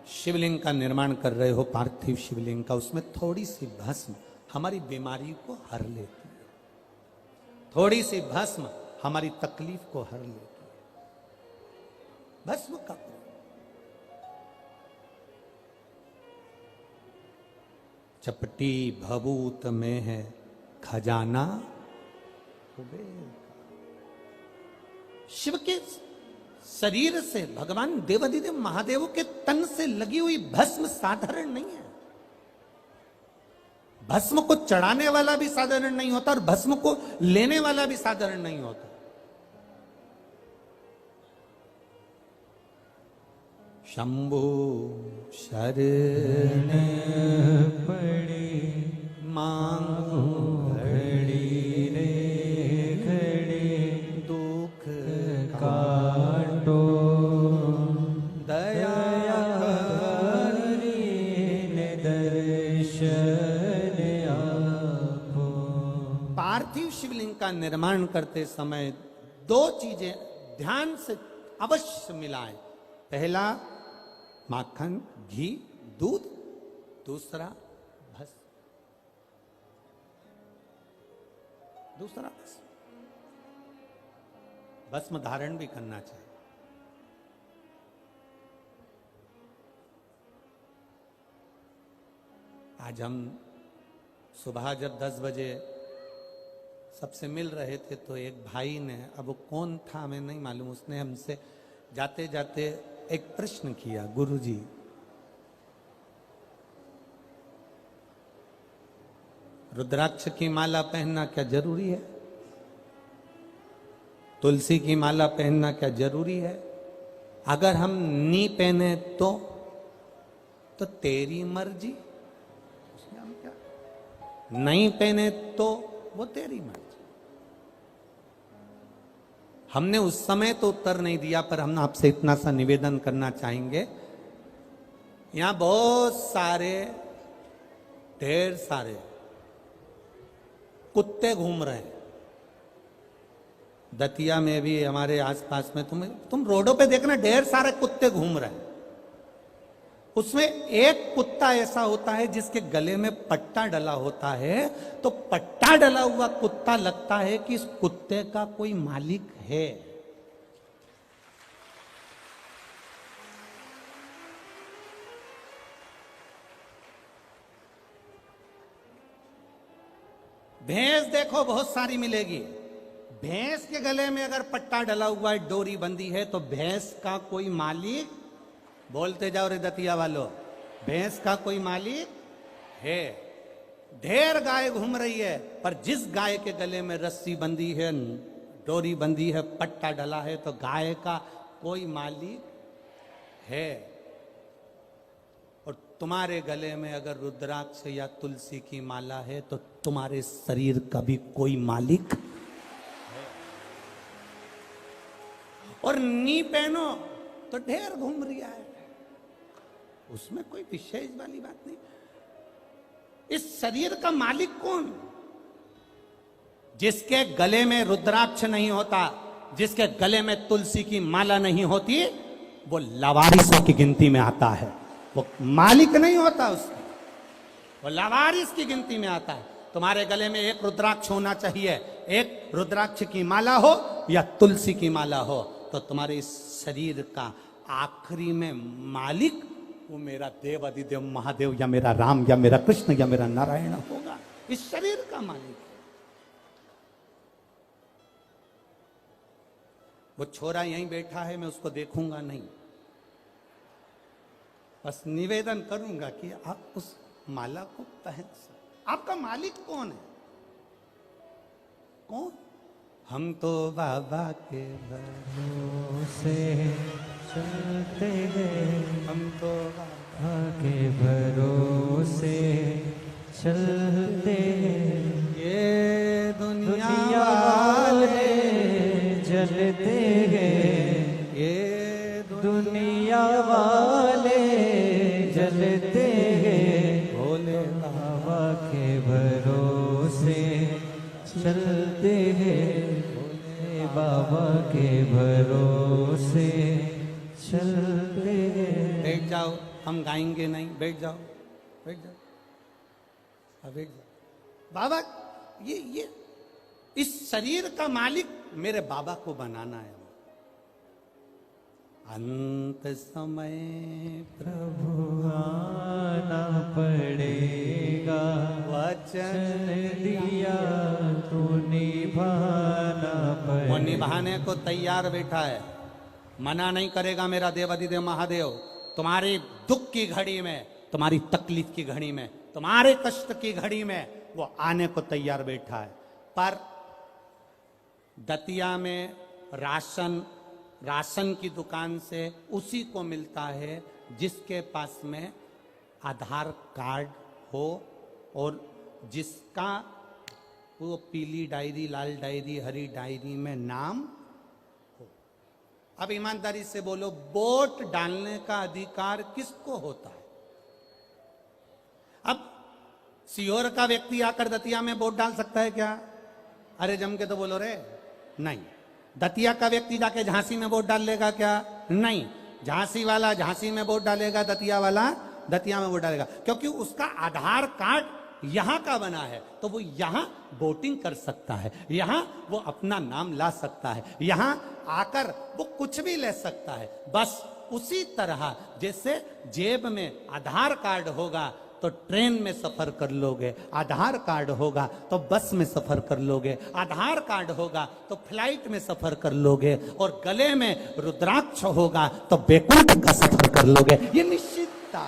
शिवलिंग का निर्माण कर रहे हो, पार्थिव शिवलिंग का, उसमें थोड़ी सी भस्म हमारी बीमारी को हर लेती है, थोड़ी सी भस्म हमारी तकलीफ को हर लेती है। भस्म का चपटी भभूत में है खजाना कुबेर का। शिव के शरीर से, भगवान देवाधिदेव महादेव के तन से लगी हुई भस्म साधारण नहीं है। भस्म को चढ़ाने वाला भी साधारण नहीं होता और भस्म को लेने वाला भी साधारण नहीं होता। शंभु शरण पड़ी मांगो घड़ी रे घड़ी, दुख काटो दया ने दर्शन आपो। पार्थिव शिवलिंग का निर्माण करते समय दो चीजें ध्यान से अवश्य मिलाएं। पहला माखन, घी, दूध, दूसरा भस्म, दूसरा भस्म धारण भी करना चाहिए। आज हम सुबह जब 10 बजे सबसे मिल रहे थे तो एक भाई ने, अब वो कौन था हमें नहीं मालूम, उसने हमसे जाते जाते एक प्रश्न किया, गुरुजी रुद्राक्ष की माला पहनना क्या जरूरी है? तुलसी की माला पहनना क्या जरूरी है? अगर हम नहीं पहने तो तेरी मर्जी। हम क्या नहीं पहने तो वो तेरी मर्जी। हमने उस समय तो उत्तर नहीं दिया, पर हम आपसे इतना सा निवेदन करना चाहेंगे, यहां बहुत सारे, ढेर सारे कुत्ते घूम रहे हैं। दतिया में भी, हमारे आसपास में, तुम रोडों पे देखना, ढेर सारे कुत्ते घूम रहे हैं। उसमें एक कुत्ता ऐसा होता है जिसके गले में पट्टा डला होता है, तो पट्टा डला हुआ कुत्ता लगता है कि इस कुत्ते का कोई मालिक है। भैंस देखो बहुत सारी मिलेगी, भैंस के गले में अगर पट्टा डला हुआ है, डोरी बंधी है, तो भैंस का कोई मालिक, बोलते जाओ रे दतिया वालों, भैंस का कोई मालिक है। ढेर गाय घूम रही है, पर जिस गाय के गले में रस्सी बंधी है, डोरी बंधी है, पट्टा डला है, तो गाय का कोई मालिक है। और तुम्हारे गले में अगर रुद्राक्ष या तुलसी की माला है, तो तुम्हारे शरीर का भी कोई मालिक है। और नी पहनो तो ढेर घूम रहा है, उसमें कोई विशेष वाली बात नहीं। इस शरीर का मालिक कौन? जिसके गले में रुद्राक्ष नहीं होता, जिसके गले में तुलसी की माला नहीं होती, वो लावारिसों की गिनती में आता है। वो मालिक नहीं होता उसका, वो लावारिस की गिनती में आता है। तुम्हारे गले में एक रुद्राक्ष होना चाहिए, एक रुद्राक्ष की माला हो या तुलसी की माला हो, तो तुम्हारे इस शरीर का आखिरी में मालिक वो मेरा देव अधिदेव महादेव, या मेरा राम, या मेरा कृष्ण, या मेरा नारायण होगा। इस शरीर का मालिक। वो छोरा यहीं बैठा है, मैं उसको देखूंगा नहीं, बस निवेदन करूंगा कि आप उस माला को पहन सकते। आपका मालिक कौन है? कौन? हम तो बाबा के भरोसे चलते हैं, हम तो बाबा के भरोसे चलते हैं। ये दुनिया वाले जलते हैं, ये दुनिया वाले जलते हैं, भोले बाबा के भरोसे चलते हैं, भोले बाबा के भरोसे चलते हैं। बैठ जाओ, हम गाएंगे नहीं। बैठ जाओ, बैठ जाओ, हाँ, बैठ जाओ। बाबा ये इस शरीर का मालिक मेरे बाबा को बनाना है। अंत समय प्रभु आना पड़ेगा, वचन दिया तो निभाना पड़ेगा। वो निभाने को तैयार बैठा है, मना नहीं करेगा मेरा देवाधिदेव महादेव। तुम्हारी दुख की घड़ी में, तुम्हारी तकलीफ की घड़ी में, तुम्हारे कष्ट की घड़ी में वो आने को तैयार बैठा है। पर दतिया में राशन की दुकान से उसी को मिलता है जिसके पास में आधार कार्ड हो और जिसका वो पीली डायरी, लाल डायरी, हरी डायरी में नाम हो। अब ईमानदारी से बोलो, वोट डालने का अधिकार किसको होता है? अब सीहोर का व्यक्ति आकर दतिया में वोट डाल सकता है क्या? अरे जम के तो बोलो रे, नहीं। दतिया का व्यक्ति जाके झांसी में वोट डाल लेगा क्या? नहीं। झांसी वाला झांसी में वोट डालेगा, दतिया वाला दतिया में वोट डालेगा, क्योंकि उसका आधार कार्ड यहां का बना है, तो वो यहां वोटिंग कर सकता है, यहां वो अपना नाम ला सकता है, यहां आकर वो कुछ भी ले सकता है। बस उसी तरह जैसे जेब में आधार कार्ड होगा तो ट्रेन में सफर कर लोगे, आधार कार्ड होगा तो बस में सफर कर लोगे, आधार कार्ड होगा तो फ्लाइट में सफर कर लोगे, और गले में रुद्राक्ष होगा तो बैकुंठ का सफर कर लोगे। ये निश्चितता।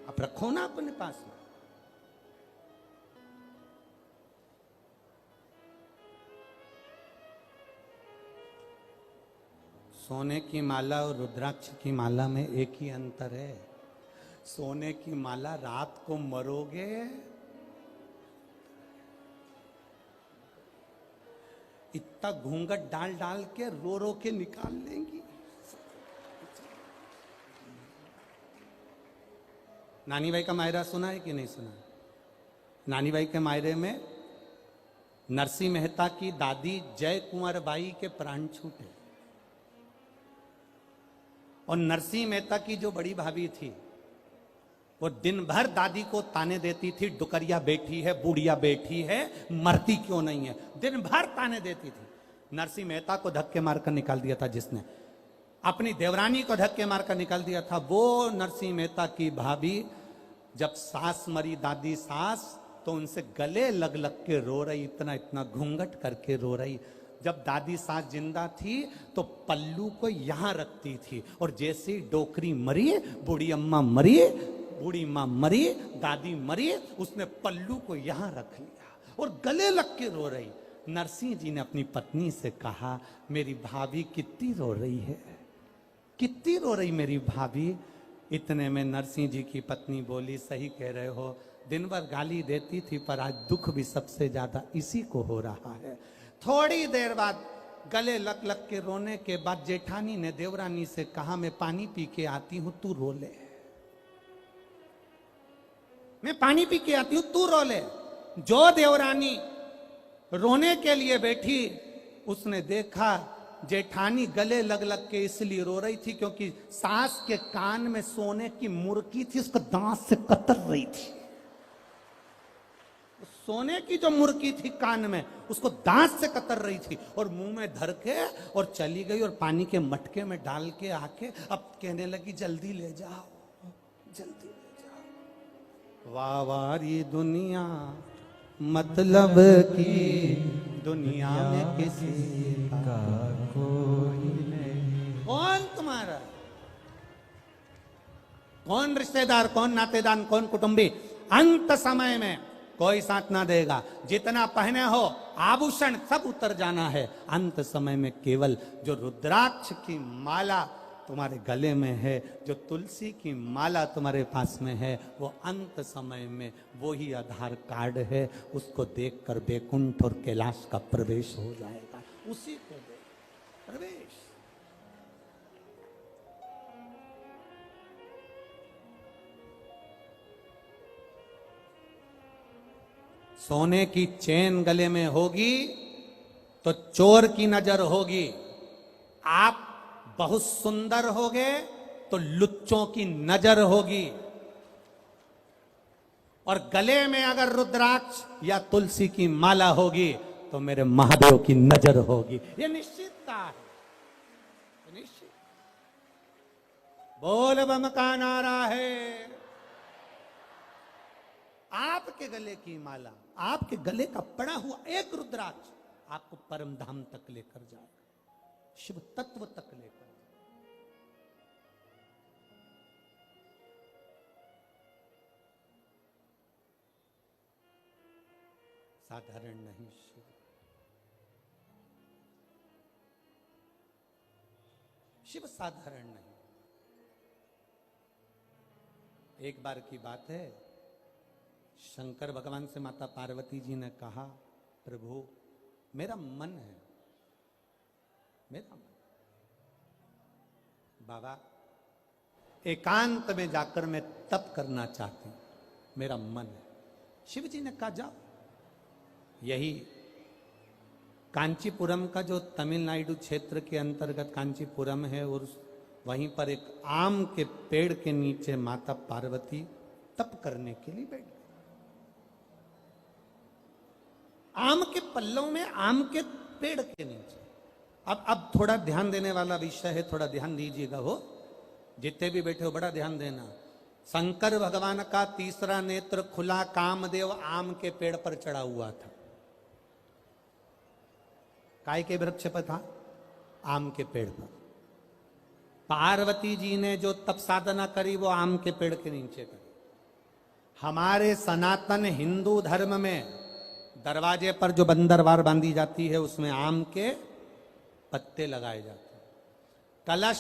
अब रखो ना अपने पास में। सोने की माला और रुद्राक्ष की माला में एक ही अंतर है। सोने की माला रात को मरोगे, इतना घूंघट डाल डाल के रो रो के निकाल लेंगी। नानी भाई का मायरा सुना है कि नहीं सुना? नानी भाई के मायरे में नरसिंह मेहता की दादी जय कुंवर बाई के प्राण छूटे, और नरसिंह मेहता की जो बड़ी भाभी थी वो दिन भर दादी को ताने देती थी, डुकरिया बैठी है, बूढ़िया बैठी है, मरती क्यों नहीं है, दिन भर ताने देती थी। नरसिंह मेहता को धक्के मारकर निकाल दिया था जिसने, अपनी देवरानी को धक्के मारकर निकाल दिया था। वो नरसिंह मेहता की भाभी जब सास मरी, दादी सास, तो उनसे गले लग लग के रो रही, इतना इतना घूंघट करके रो रही। जब दादी सास जिंदा थी तो पल्लू को यहां रखती थी, और जैसे डोकरी मरी, बूढ़ी अम्मा मरी, बूढ़ी माँ मरी, दादी मरी, उसने पल्लू को यहां रख लिया और गले लग के रो रही। नरसिंह जी ने अपनी पत्नी से कहा, मेरी भाभी कितनी रो रही है, कितनी रो रही मेरी भाभी। इतने में नरसिंह जी की पत्नी बोली, सही कह रहे हो, दिन भर गाली देती थी पर आज दुख भी सबसे ज्यादा इसी को हो रहा है। थोड़ी देर बाद गले लग लग के रोने के बाद जेठानी ने देवरानी से कहा, मैं पानी पी के आती हूं, तू रो ले। मैं पानी पी के आती हूं, तू रो ले। जो देवरानी रोने के लिए बैठी, उसने देखा जेठानी गले लग लग के इसलिए रो रही थी क्योंकि सास के कान में सोने की मुर्की थी, उसको दांत से कतर रही थी। सोने की जो मुर्की थी कान में, उसको दांत से कतर रही थी, और मुंह में धर के और चली गई, और पानी के मटके में डाल के आके अब कहने लगी, जल्दी ले जाओ, जल्दी ले जाओ। वाह वारी दुनिया, मतलब की दुनिया में किसी का कोई नहीं। कौन तुम्हारा, कौन रिश्तेदार, कौन नातेदार, कौन कुटुंबी, अंत समय में कोई साथ ना देगा। जितना पहने हो आभूषण सब उतर जाना है। अंत समय में केवल जो रुद्राक्ष की माला तुम्हारे गले में है, जो तुलसी की माला तुम्हारे पास में है, वो अंत समय में वो ही आधार कार्ड है। उसको देखकर बैकुंठ और कैलाश का प्रवेश हो जाएगा। उसी को देख प्रवेश। सोने की चेन गले में होगी तो चोर की नजर होगी। आप बहुत सुंदर होगे तो लुच्चों की नजर होगी, और गले में अगर रुद्राक्ष या तुलसी की माला होगी तो मेरे महादेव की नजर होगी। ये निश्चितता है, निश्चित। बोल बम का नारा है। आपके गले की माला, आपके गले का पड़ा हुआ एक रुद्राक्ष आपको परम धाम तक लेकर जाएगा, शिव तत्व तक लेकर जाएगा। साधारण नहीं शिव, शिव साधारण नहीं। एक बार की बात है, शंकर भगवान से माता पार्वती जी ने कहा, प्रभु मेरा मन है, मेरा मन, बाबा एकांत में जाकर मैं तप करना चाहती हूं, मेरा मन है। शिव जी ने कहा जाओ। यही कांचीपुरम का जो तमिलनाडु क्षेत्र के अंतर्गत कांचीपुरम है, और वहीं पर एक आम के पेड़ के नीचे माता पार्वती तप करने के लिए बैठ गई। आम के पल्लव में, आम के पेड़ के नीचे। अब थोड़ा ध्यान देने वाला विषय है, थोड़ा ध्यान दीजिएगा। हो जितने भी बैठे हो बड़ा ध्यान देना। शंकर भगवान का तीसरा नेत्र खुला, कामदेव आम के पेड़ पर चढ़ा हुआ था। काय के वृक्ष पर था? आम के पेड़ पर। पार्वती जी ने जो तप साधना करी वो आम के पेड़ के नीचे करी। हमारे सनातन हिंदू धर्म में दरवाजे पर जो बंदरवार बांधी जाती है उसमें आम के पत्ते लगाए जाते हैं। कलश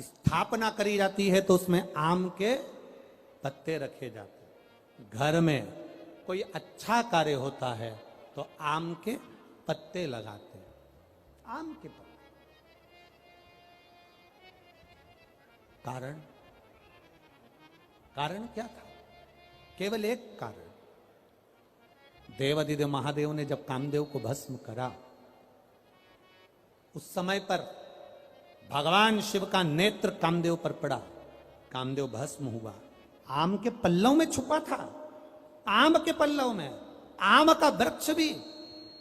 स्थापना करी जाती है तो उसमें आम के पत्ते रखे जाते हैं। घर में कोई अच्छा कार्य होता है तो आम के पत्ते लगाते हैं, आम के पत्ते। कारण क्या था? केवल एक कारण। देवाधिदेव महादेव ने जब कामदेव को भस्म करा, उस समय पर भगवान शिव का नेत्र कामदेव पर पड़ा, कामदेव भस्म हुआ। आम के पल्लव में छुपा था, आम के पल्लव में। आम का वृक्ष भी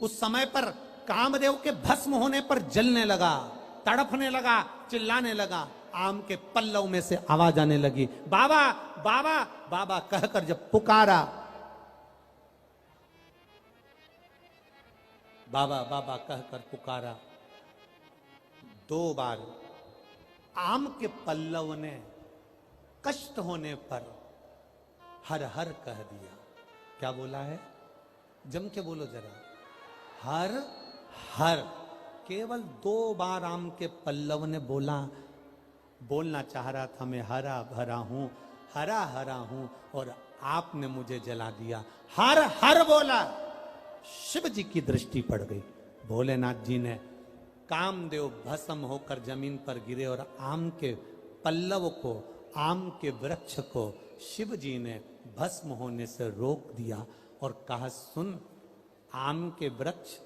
उस समय पर कामदेव के भस्म होने पर जलने लगा, तड़पने लगा, चिल्लाने लगा। आम के पल्लव में से आवाज आने लगी, बाबा बाबा बाबा कहकर जब पुकारा, बाबा बाबा कहकर पुकारा, 2 बार आम के पल्लव ने कष्ट होने पर हर हर कह दिया। क्या बोला है? जम के बोलो जरा, हर हर। केवल 2 बार आम के पल्लव ने बोलना चाह रहा था, मैं हरा भरा हूं, हरा हरा हूं, और आपने मुझे जला दिया। हर हर बोला। शिव जी की दृष्टि पड़ गई। भोलेनाथ जी ने कामदेव भस्म होकर जमीन पर गिरे और आम के पल्लव को, आम के वृक्ष को शिव जी ने भस्म होने से रोक दिया और कहा, सुन आम के वृक्ष,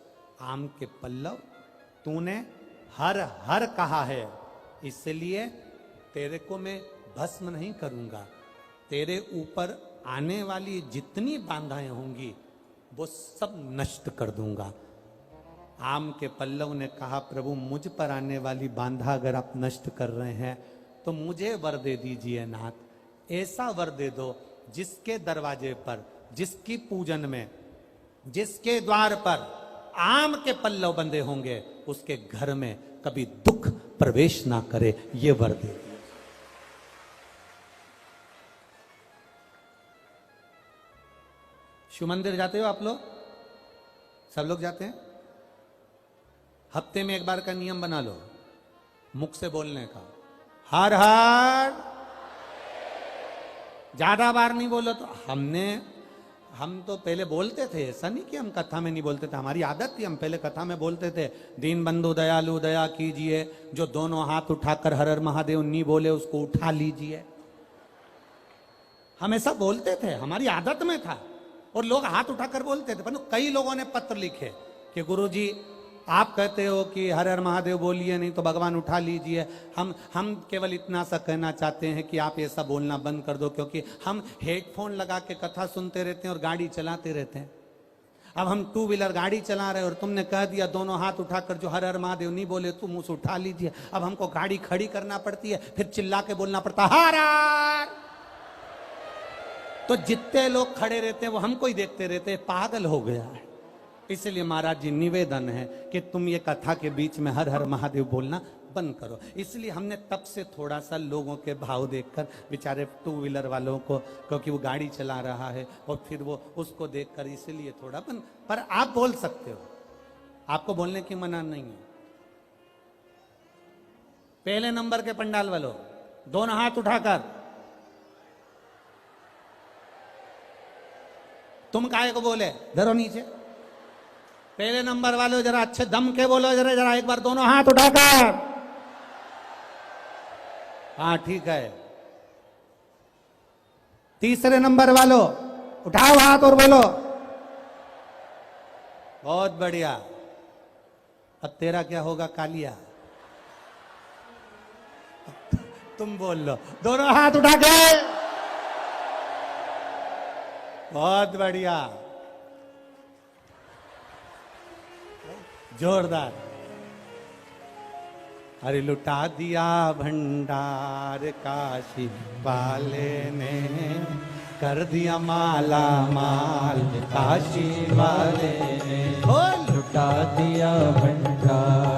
आम के पल्लव, तूने हर हर कहा है, इसलिए तेरे को मैं भस्म नहीं करूंगा। तेरे ऊपर आने वाली जितनी बाधाएं होंगी वो सब नष्ट कर दूंगा। आम के पल्लव ने कहा, प्रभु मुझ पर आने वाली बाधा अगर आप नष्ट कर रहे हैं तो मुझे वर दे दीजिए नाथ। ऐसा वर दे दो जिसके दरवाजे पर, जिसकी पूजन में, जिसके द्वार पर आम के पल्लव बंधे होंगे उसके घर में कभी दुख प्रवेश ना करे, ये वर दे दिया। शिव मंदिर जाते हो आप लोग? सब लोग जाते हैं? हफ्ते में 1 बार का नियम बना लो, मुख से बोलने का, हर हर। ज्यादा बार नहीं बोलो तो हम तो पहले बोलते थे, ऐसा नहीं कि हम कथा में नहीं बोलते थे, हमारी आदत थी, हम पहले कथा में बोलते थे, दीन बंधु दयालु दया कीजिए, जो दोनों हाथ उठाकर हर हर महादेव नहीं बोले उसको उठा लीजिए। हम ऐसा बोलते थे, हमारी आदत में था, और लोग हाथ उठाकर बोलते थे। पर कई लोगों ने पत्र लिखे कि गुरुजी आप कहते हो कि हर हर महादेव बोलिए, नहीं तो भगवान उठा लीजिए। हम केवल इतना सा कहना चाहते हैं कि आप ऐसा बोलना बंद कर दो, क्योंकि हम हेडफोन लगा के कथा सुनते रहते हैं और गाड़ी चलाते रहते हैं। अब हम टू व्हीलर गाड़ी चला रहे हैं और तुमने कह दिया दोनों हाथ उठाकर जो हर हर महादेव नहीं बोले तुम उसे उठा लीजिए। अब हमको गाड़ी खड़ी करना पड़ती है, फिर चिल्ला के बोलना पड़ता है हर हर। तो जितने लोग खड़े रहते हैं वो हमको ही देखते रहते हैं, पागल हो गया है। इसलिए महाराज जी निवेदन है कि तुम ये कथा के बीच में हर हर महादेव बोलना बंद करो। इसलिए हमने तब से थोड़ा सा लोगों के भाव देखकर, बेचारे टू व्हीलर वालों को, क्योंकि वो गाड़ी चला रहा है और फिर वो उसको देखकर इसलिए थोड़ा बंद। पर आप बोल सकते हो, आपको बोलने की मना नहीं है। पहले नंबर के पंडाल वालों दोनों हाथ उठाकर, तुम काहे को बोले, धरो नीचे। पहले नंबर वालों जरा अच्छे दम के बोलो, जरा जरा एक बार दोनों हाथ उठाकर। हाँ ठीक है। तीसरे नंबर वालों उठाओ हाथ और बोलो। बहुत बढ़िया। अब तेरा क्या होगा कालिया? तुम बोल लो, दोनों हाथ उठा के। बहुत बढ़िया, जोरदार। अरे लुटा दिया भंडार काशी वाले ने, कर दिया माला माल काशी वाले ने। लुटा दिया भंडार